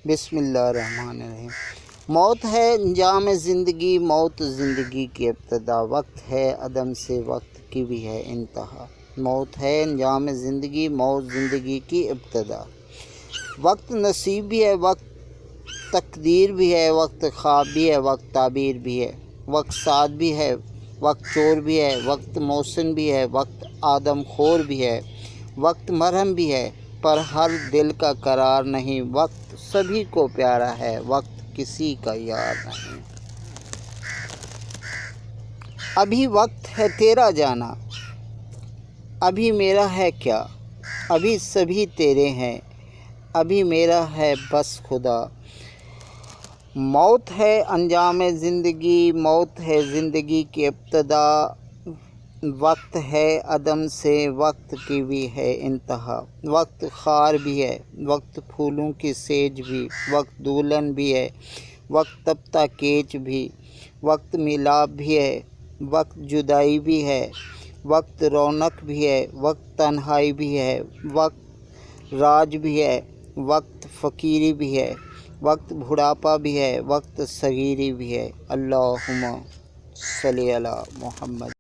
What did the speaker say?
بسم اللہ الرحمن الرحیم۔ موت ہے انجام زندگی، موت زندگی کی ابتدا، وقت ہے عدم سے وقت کی بھی ہے انتہا۔ موت ہے انجام زندگی، موت زندگی کی ابتدا، وقت نصیب بھی ہے، وقت تقدیر بھی ہے، وقت خواب بھی ہے، وقت تعبیر بھی ہے، وقت سعد بھی ہے، وقت چور بھی ہے، وقت محسن بھی ہے، وقت آدم خور بھی ہے، وقت مرہم بھی ہے، پر ہر دل کا قرار نہیں، وقت سبھی کو پیارا ہے، وقت کسی کا یار نہیں۔ ابھی وقت ہے تیرا جانا، ابھی میرا ہے کیا، ابھی سبھی تیرے ہیں، ابھی میرا ہے بس خدا۔ موت ہے انجام زندگی، موت ہے زندگی کی ابتدا، وقت ہے عدم سے وقت کی بھی ہے انتہا، وقت خار بھی ہے، وقت پھولوں کی سیج بھی، وقت دلہن بھی ہے، وقت تپتا کیچ بھی، وقت میلاب بھی ہے، وقت جدائی بھی ہے، وقت رونق بھی ہے، وقت تنہائی بھی ہے، وقت راج بھی ہے، وقت فقیری بھی ہے، وقت بڑھاپا بھی ہے، وقت صغیری بھی ہے۔ اللہم صلی علی محمد۔